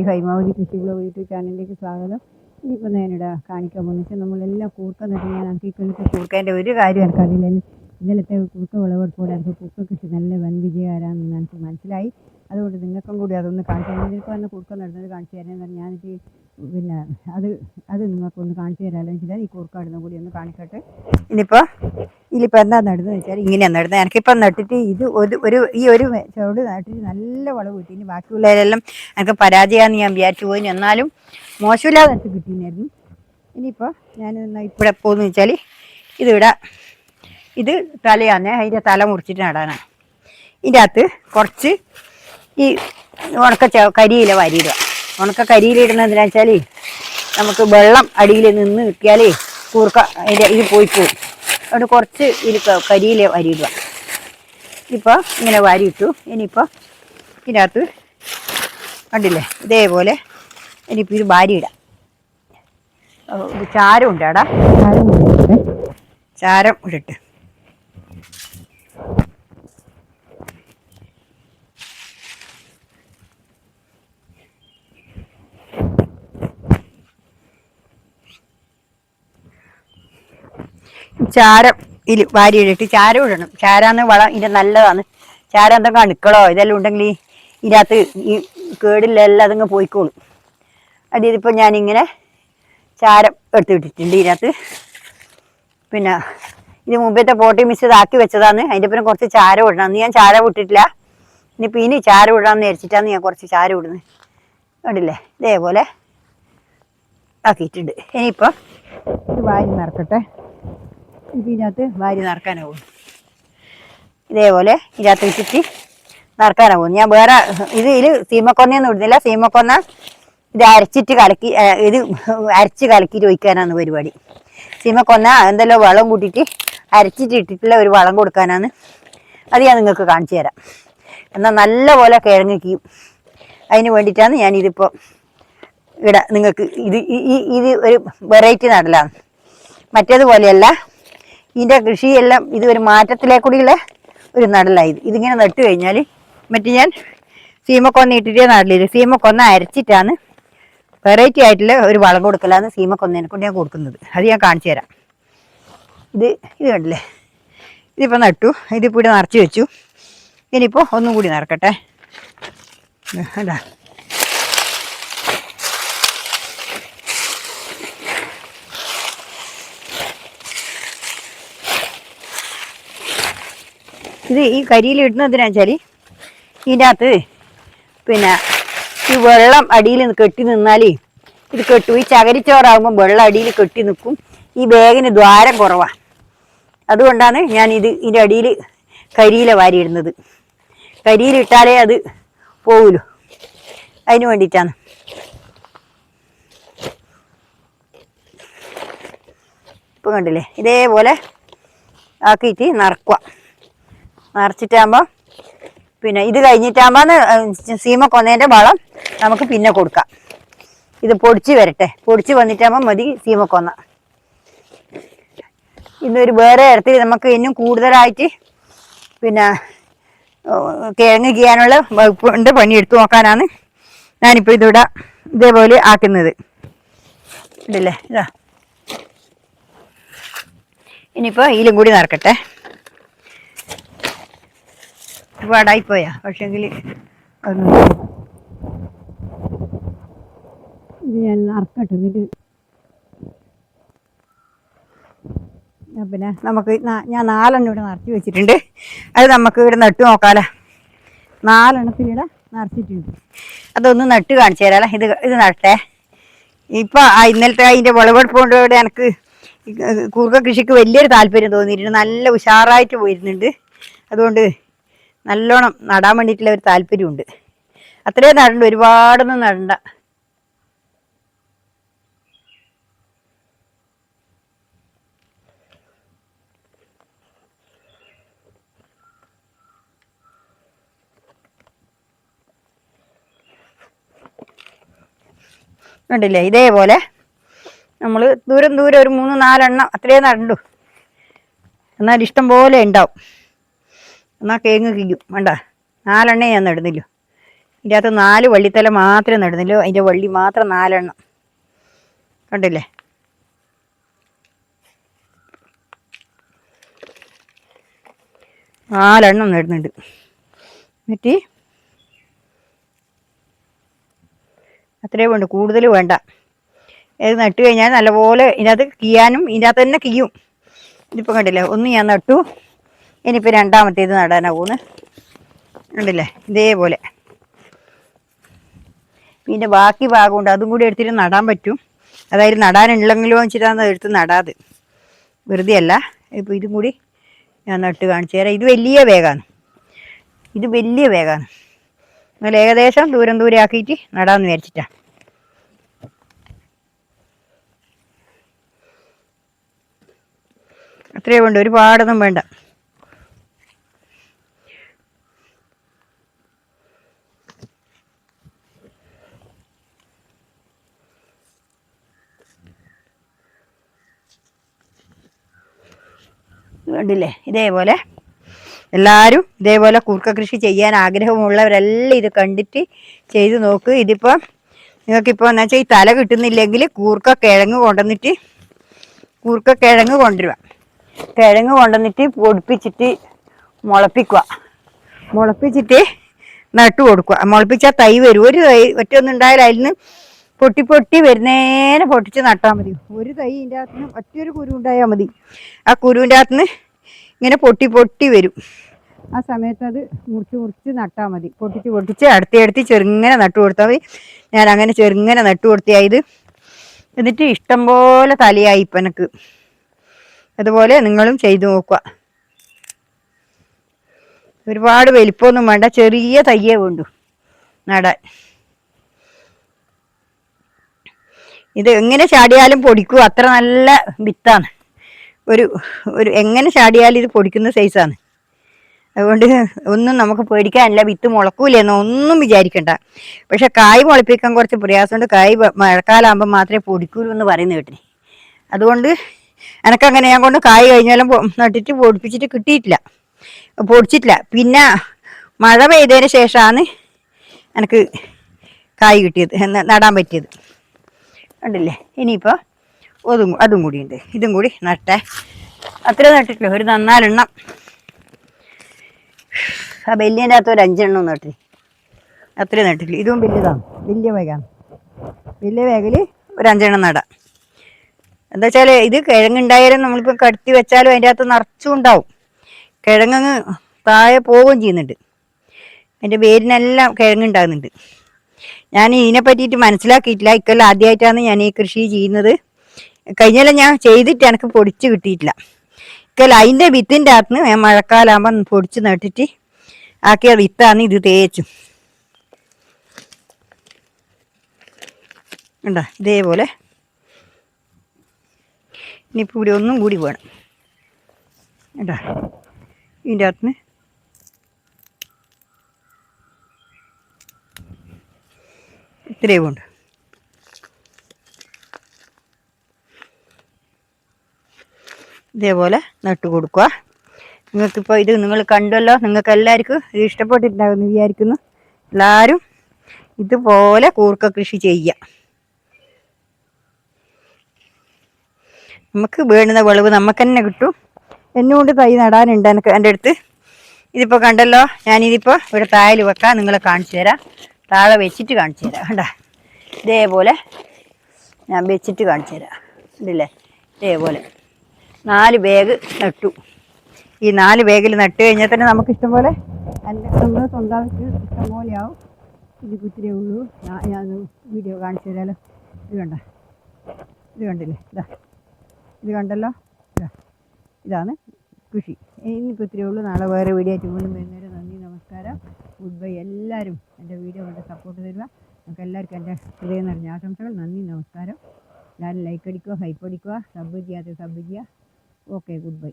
ഹൈമാവതി കൃഷി blog YouTube ചാനലിലേക്ക് സ്വാഗതം. ഇനിയിപ്പോൾ ഞാനിവിടെ കാണിക്കാൻ പോകുന്നത് വെച്ചാൽ നമ്മളെല്ലാം കൂർക്ക നട്ട് ഞാൻ ഈ കൊല്ലത്തെ കൂർക്കേൻ്റെ ഒരു കാര്യം എനിക്കറിയില്ല. ഇന്നലത്തെ കൂർക്ക വിളവെടുപ്പോടെ എനിക്ക് കൂർക്ക കൃഷി നല്ല വൻ വിജയകരമാണെന്ന് എനിക്ക് മനസ്സിലായി. അതുകൊണ്ട് നിങ്ങൾക്കും കൂടി അതൊന്ന് കാണിച്ചു തരാം. ഇതിപ്പോൾ വന്ന് കൂർക്ക നടുന്നത് കാണിച്ചു തരാൻ ഞാനിത് പിന്നെ അത് നിങ്ങൾക്കൊന്ന് കാണിച്ചു തരാമല്ലോ വെച്ചാൽ ഈ കൂർക്ക നടുന്ന കൂടി ഒന്ന് കാണിക്കട്ടെ. ഇതിലിപ്പോൾ എന്താ നടുന്നത് വെച്ചാൽ ഇങ്ങനെയാണ് നടുന്നത്. എനിക്കിപ്പം നട്ടിട്ട് ഇത് ഈ ഒരു ചുവട് നട്ടിട്ട് നല്ല വളവ് കിട്ടി. ഇനി ബാക്കിയുള്ളവരെല്ലാം എനിക്ക് പരാജയമാണെന്ന് ഞാൻ വിചാരിച്ചു പോയി. എന്നാലും മോശമില്ലാതെ എനിക്ക് കിട്ടിയിരുന്നു. ഇനിയിപ്പോൾ ഞാൻ ഇവിടെ പോകുന്നു വെച്ചാൽ ഇത് തലയാണ്. അതിൻ്റെ തല മുറിച്ചിട്ട് നടാനാണ്. ഇതിൻ്റെ അകത്ത് കുറച്ച് ഈ കരിയില വാരിയിടുക. കരിയിലിടുന്നതെന്ന് വെച്ചാൽ നമുക്ക് വെള്ളം അടിയിൽ നിന്ന് കിട്ടിയാൽ കൂർക്ക അതിൻ്റെ ഇത് പോയി പോകും. അതുകൊണ്ട് കുറച്ച് കരിയില വാരിയിടുക. ഇപ്പോൾ ഇങ്ങനെ വാരിയിട്ടു. ഇനിയിപ്പോൾ ഇതിനകത്ത് കണ്ടില്ലേ ഇതേപോലെ ഇനിയിപ്പോൾ ഇത് വാരിയിടാം. ചാരം ഉണ്ട് അവിടെ, ചാരം ഇട്ടിട്ട് ചാരം ഇതിൽ വാരിയിട്ടിട്ട് ചാരം ഇടണം. ചാരാന്ന് വളം ഇതിൻ്റെ നല്ലതാണ്. ചാരം എന്തെങ്കിലും അണുക്കളോ ഇതെല്ലാം ഉണ്ടെങ്കിൽ ഇതിനകത്ത് ഈ കേടില്ലെല്ലാം അതങ്ങ് പോയിക്കോളും. അതിപ്പോൾ ഞാനിങ്ങനെ ചാരം എടുത്തിട്ടിട്ടുണ്ട് ഇതിനകത്ത്. പിന്നെ ഇത് മുമ്പത്തെ പോട്ടി മിക്സ് ഇതാക്കി വെച്ചതാണ്. അതിൻ്റെ പിന്നെ കുറച്ച് ചാരം ഇടണം. അന്ന് ഞാൻ ചാരം ഇട്ടിട്ടില്ല. ഇനിയിപ്പോൾ ഇനി ചാരം ഇടാമെന്ന് വിചാരിച്ചിട്ടാണ് ഞാൻ കുറച്ച് ചാരം ഇടുന്നത്. കണ്ടില്ലേ ഇതേപോലെ ആക്കിയിട്ടുണ്ട്. ഇനിയിപ്പോൾ ഇത് വാരി നിറക്കട്ടെ. ഇതിനകത്ത് വാരി നിറക്കാനാവും. ഇതേപോലെ ഇതിനകത്ത് ഇട്ടിട്ട് നിറക്കാനാവും. ഞാൻ വേറെ ഇതിൽ സീമക്കൊന്നയൊന്നും ഇടുന്നില്ല. സീമക്കൊന്ന ഇത് അരച്ചിട്ട് കലക്കി അരച്ച് കലക്കിയിട്ട് ഒഴിക്കാനാണ് പരിപാടി. സീമക്കൊന്ന എന്തെല്ലാം വളം കൂട്ടിയിട്ട് അരച്ചിട്ട് ഇട്ടിട്ടുള്ള ഒരു വളം കൊടുക്കാനാണ്. അത് ഞാൻ നിങ്ങൾക്ക് കാണിച്ചു തരാം. എന്നാൽ നല്ല പോലെ കിഴങ്ങിക്കും. അതിന് വേണ്ടിയിട്ടാണ് ഞാനിതിപ്പോൾ ഇവിടെ നിങ്ങൾക്ക് ഇത് ഒരു വെറൈറ്റി നടലാണ്. മറ്റേതുപോലെയല്ല. ഇതിൻ്റെ കൃഷിയെല്ലാം ഇത് ഒരു മാറ്റത്തിലേക്കൂടിയുള്ള ഒരു നടലായത്. ഇതിങ്ങനെ നട്ട് കഴിഞ്ഞാൽ മറ്റേ ഞാൻ സീമക്കൊന്ന ഇട്ടിട്ടേ നടലില്ല. സീമക്കൊന്ന അരച്ചിട്ടാണ് വെറൈറ്റി ആയിട്ടുള്ള ഒരു വളം കൊടുക്കലാണ് സീമക്കൊന്നേനെ കൊണ്ട് ഞാൻ കൊടുക്കുന്നത്. അത് ഞാൻ കാണിച്ചു തരാം. ഇത് കണ്ടില്ലേ, ഇതിപ്പോൾ നട്ടു. ഇതിപ്പോൾ ഇവിടെ നിറച്ച് വെച്ചു. ഇനിയിപ്പോൾ ഒന്നും കൂടി നിറക്കട്ടെ. അതാ ഇത് ഈ കരിയിൽ ഇടുന്നതിനാ വെച്ചാൽ ഇതിൻ്റെ അകത്ത് പിന്നെ ഈ വെള്ളം അടിയിൽ കെട്ടി നിന്നാൽ ഇത് കെട്ടു. ഈ ചകരിച്ചോറാകുമ്പോൾ വെള്ളം അടിയിൽ കെട്ടി നിൽക്കും. ഈ ബാഗിന് ദ്വാരം കുറവാണ്. അതുകൊണ്ടാണ് ഞാൻ ഇതിൻ്റെ അടിയിൽ കരിയില വാരിയിടുന്നത്. കരിയിലിട്ടാലേ അത് പോവുള്ളൂ. അതിന് വേണ്ടിയിട്ടാണ്. ഇപ്പം കണ്ടില്ലേ ഇതേപോലെ ആക്കിയിട്ട് നിറക്കുക. നിറച്ചിട്ടാകുമ്പോൾ പിന്നെ ഇത് കഴിഞ്ഞിട്ടാകുമ്പോൾ സീമക്കൊന്നേൻ്റെ വളം നമുക്ക് പിന്നെ കൊടുക്കാം. ഇത് പൊടിച്ച് വരട്ടെ. പൊടിച്ച് വന്നിട്ടാകുമ്പോൾ മതി സീമക്കൊന്ന. ഇന്നൊരു വേറെ ഇടത്തിൽ നമുക്ക് ഇന്നും കൂടുതലായിട്ട് പിന്നെ കിഴങ്ങ് ചെയ്യാനുള്ള വകുപ്പുണ്ട്. പണിയെടുത്ത് നോക്കാനാണ് ഞാനിപ്പോൾ ഇതിവിടെ ഇതേപോലെ ആക്കുന്നത്. ഇതല്ലേ ഇതാ. ഇനിയിപ്പോൾ ഇതിലും കൂടി നിറക്കട്ടെ. ഒരുപാടായിപ്പോയാ പക്ഷെങ്കിൽ ഒന്നും ഇത് ഞാൻ നിറക്കട്ടെ. എന്നിട്ട് പിന്നെ നമുക്ക് ഞാൻ 4 ഇവിടെ നിറച്ച് വെച്ചിട്ടുണ്ട്. അത് നമുക്ക് ഇവിടെ നട്ട് നോക്കാമല്ലോ. 4 ഇവിടെ നിറച്ചിട്ടുണ്ട്. അതൊന്ന് നട്ട് കാണിച്ചു തരാമല്ലോ. ഇത് നട്ടേ. ഇപ്പം ഇന്നലത്തെ അതിൻ്റെ വിളവെടുപ്പ് കൊണ്ട് എനിക്ക് കൂർക്ക കൃഷിക്ക് വലിയൊരു താല്പര്യം തോന്നിയിട്ടുണ്ട്. നല്ല ഉഷാറായിട്ട് പോയിരുന്നുണ്ട്. അതുകൊണ്ട് നല്ലോണം നടാൻ വേണ്ടിയിട്ടുള്ള ഒരു താല്പര്യമുണ്ട്. അത്രയും നടണ്ട, ഒരുപാടൊന്നും നടണ്ട. കണ്ടില്ലേ ഇതേപോലെ നമ്മൾ ദൂരം ഒരു 3-4 എണ്ണം അത്രയും നടണ്ടു. എന്നാൽ ഇഷ്ടം പോലെ ഉണ്ടാവും. എന്നാൽ കേങ്ങ് കിക്കും വേണ്ട. 4 എണ്ണേ ഞാൻ നടുന്നില്ലോ. ഇതിൻ്റെ അകത്ത് 4 വള്ളിത്തല മാത്രമേ നടുന്നില്ല. അതിൻ്റെ വള്ളി മാത്രം 4 കണ്ടില്ലേ? നടുന്നുണ്ട്. എന്നിട്ട് അത്രയും വേണ്ട, കൂടുതൽ വേണ്ട. ഇത് നട്ട് കഴിഞ്ഞാൽ നല്ലപോലെ ഇതിനകത്ത് കീയാനും ഇതിൻ്റെ അകത്ത് തന്നെ കീയും. ഇതിപ്പോൾ കണ്ടില്ലേ, ഒന്ന് ഞാൻ നട്ടു. ഇനിയിപ്പോൾ രണ്ടാമത്തേത് നടാനാ പോകുന്നത്. കണ്ടില്ലേ, ഇതേപോലെ. പിന്നെ ബാക്കി ഭാഗമുണ്ട്, അതും കൂടി എടുത്തിട്ട് നടാൻ പറ്റും. അതായത് നടാനുള്ളെങ്കിലോ വെച്ചിട്ടാണ് എടുത്ത് നടാത്, വെറുതെ അല്ല. ഇപ്പോൾ ഇതും കൂടി ഞാൻ നട്ട് കാണിച്ചു തരാം. ഇത് വലിയ വേഗമാണ്, എന്നാൽ ഏകദേശം ദൂരം ആക്കിയിട്ട് നടാമെന്ന് വിചാരിച്ചിട്ടാണ്. അത്രയേ വേണ്ട, ഒരുപാടൊന്നും വേണ്ട. കണ്ടില്ലേ, ഇതേപോലെ എല്ലാവരും ഇതേപോലെ കൂർക്ക കൃഷി ചെയ്യാൻ ആഗ്രഹമുള്ളവരെല്ലാം ഇത് കണ്ടിട്ട് ചെയ്ത് നോക്ക്. ഇതിപ്പോൾ നിങ്ങൾക്കിപ്പോൾ എന്ന് വെച്ചാൽ ഈ തല കിട്ടുന്നില്ലെങ്കിൽ കൂർക്ക കിഴങ്ങ് കൊണ്ടുവരിക. കിഴങ്ങ് കൊണ്ടുവന്നിട്ട് പൊടിപ്പിച്ചിട്ട് മുളപ്പിച്ചിട്ട് നട്ടു കൊടുക്കുക. മുളപ്പിച്ചാൽ തൈ വരും. ഒരു തൈ ഒറ്റൊന്നും ഉണ്ടായാലും അതിൽ നിന്ന് പൊട്ടി വരുന്നേനെ പൊട്ടിച്ച് നട്ടാൽ മതി. ഒരു തൈ ഇതിൻ്റെ അകത്ത് നിന്ന് ഒറ്റൊരു കുരു ഉണ്ടായാൽ മതി. ആ കുരുവിൻ്റെ അകത്ത് നിന്ന് ഇങ്ങനെ പൊട്ടി വരും. ആ സമയത്ത് അത് മുറിച്ച് നട്ടാൽ മതി. പൊട്ടിച്ച് അടുത്ത് ചെറുങ്ങനെ നട്ടു കൊടുത്താൽ മതി. ഞാൻ അങ്ങനെ ചെറുങ്ങനെ നട്ടു കൊടുത്തിയായത്. എന്നിട്ട് ഇഷ്ടം പോലെ തലയായി ഇപ്പം എനിക്ക്. അതുപോലെ നിങ്ങളും ചെയ്തു നോക്കുക. ഒരുപാട് വലിപ്പമൊന്നും വേണ്ട, ചെറിയ തയ്യേ വേണ്ടു നടാൻ. ഇത് എങ്ങനെ ചാടിയാലും പൊടിക്കും, അത്ര നല്ല വിത്താണ്. ഒരു എങ്ങനെ ചാടിയാലും ഇത് പൊടിക്കുന്ന സൈസാണ്. അതുകൊണ്ട് ഒന്നും നമുക്ക് പേടിക്കാനില്ല. വിത്ത് മുളക്കൂലെന്നോ ഒന്നും വിചാരിക്കണ്ട. പക്ഷെ കായ് മുളപ്പിക്കാൻ കുറച്ച് പ്രയാസമുണ്ട്. കായ് മഴക്കാലാകുമ്പോൾ മാത്രമേ പൊടിക്കൂലൂ എന്ന് പറയുന്ന കേട്ടിന്. അതുകൊണ്ട് എനക്കങ്ങനെ ഞാൻ കൊണ്ട് കായ് കഴിഞ്ഞാലും നട്ടിട്ട് പൊടിച്ചിട്ടില്ല. പിന്നെ മഴ പെയ്തതിന് ശേഷമാണ് എനിക്ക് കായ് കിട്ടിയത്, നടാൻ പറ്റിയത്. കണ്ടില്ലേ, ഇനിയിപ്പോൾ അതും കൂടി ഉണ്ട്. ഇതും കൂടി നട്ടേ. അത്ര നട്ടിട്ടില്ല, ഒരു 4 എണ്ണം. ആ വലിയതിൻ്റെ അകത്ത് ഒരു 5 എണ്ണം നട്ടി. അത്രയും നട്ടിട്ടില്ല. ഇതും വലുതാണ്, വലിയ വേഗമാണ്. വലിയ വേഗിൽ ഒരു 5 എണ്ണം നടാം. എന്താ വെച്ചാൽ ഇത് കിഴങ്ങുണ്ടായാലും നമ്മളിപ്പോൾ കടത്തി വെച്ചാലും അതിൻ്റെ അകത്ത് നിറച്ചും ഉണ്ടാവും. കിഴങ്ങ് താഴെ പോവുകയും ചെയ്യുന്നുണ്ട്. അതിൻ്റെ വേരിനെല്ലാം കിഴങ്ങുണ്ടാകുന്നുണ്ട്. ഞാൻ ഇതിനെ പറ്റിയിട്ട് മനസ്സിലാക്കിയിട്ടില്ല. ഇക്കൊല്ലം ആദ്യമായിട്ടാണ് ഞാൻ ഈ കൃഷി ചെയ്യുന്നത്. കഴിഞ്ഞാലും ഞാൻ ചെയ്തിട്ട് എനിക്ക് പൊടിച്ച് കിട്ടിയിട്ടില്ല. ഇക്കൊല്ലം അതിൻ്റെ വിത്തിൻ്റെ അകത്തുനിന്ന് ഞാൻ മഴക്കാലാകുമ്പം പൊടിച്ച് നട്ടിട്ട് ആക്കിയ വിത്താണ് ഇത്. തേച്ചും ഉണ്ടോ ഇതേപോലെ. ഇനിയിപ്പോൾ ഇവിടെ ഒന്നും കൂടി വേണം കേട്ടോ. ഇതിൻ്റെ അകത്തുനിന്ന് ഇത്രയും ഉണ്ട്. ഇതേപോലെ നട്ടു കൊടുക്കുക. നിങ്ങൾക്കിപ്പോൾ ഇത് നിങ്ങൾ കണ്ടല്ലോ, നിങ്ങൾക്ക് എല്ലാവർക്കും ഇത് ഇഷ്ടപ്പെട്ടിട്ടുണ്ടാകുമെന്ന് വിചാരിക്കുന്നു. എല്ലാവരും ഇതുപോലെ കൂർക്ക കൃഷി ചെയ്യുക. നമുക്ക് വേണ്ടുന്ന വിളവ് നമുക്ക് തന്നെ കിട്ടും. എന്നുകൊണ്ട് തൈ നടാനുണ്ട് എൻ്റെ അടുത്ത്. ഇതിപ്പോൾ കണ്ടല്ലോ, ഞാനിതിപ്പോൾ ഇവിടെ താഴെ വെക്കാം, നിങ്ങളെ കാണിച്ചു തരാം. താഴെ വെച്ചിട്ട് കാണിച്ചു തരാം. കണ്ടാ, ഇതേപോലെ ഞാൻ വെച്ചിട്ട് കാണിച്ചു തരാം. ഇതല്ലേ, ഇതേപോലെ 4 ബാഗ് നട്ടു. ഈ 4 ബാഗിൽ നട്ട് കഴിഞ്ഞാൽ തന്നെ നമുക്ക് ഇഷ്ടം പോലെ നമ്മൾ സ്വന്തം ഇഷ്ടം പോലെയാവും. ഇത് കുത്തിരേ ഉള്ളൂ. ഞാൻ വീഡിയോ കാണിച്ചു തരാമല്ലോ. ഇത് കണ്ടില്ലേ, ഇത് കണ്ടല്ലോ. ഇതാണ് കൃഷി. ഇനിയിപ്പോൾ ഇത്രയേ ഉള്ളൂ. നാളെ വേറെ വീഡിയോ ആയിട്ട് വീണ്ടും വരുന്നവരെ നന്ദി, നമസ്കാരം, ഗുഡ് ബൈ. എല്ലാവരും എൻ്റെ വീഡിയോ കൊണ്ട് സപ്പോർട്ട് തരിക. നമുക്ക് എല്ലാവർക്കും എൻ്റെ ഹൃദയം നിറഞ്ഞ ആശംസകൾ. നന്ദി, നമസ്കാരം. എല്ലാവരും ലൈക്ക് അടിക്കുക, ഹൈപ്പ് അടിക്കുക, സബ് ചെയ്യാതെ സബ് ചെയ്യുക. Okay, good bye.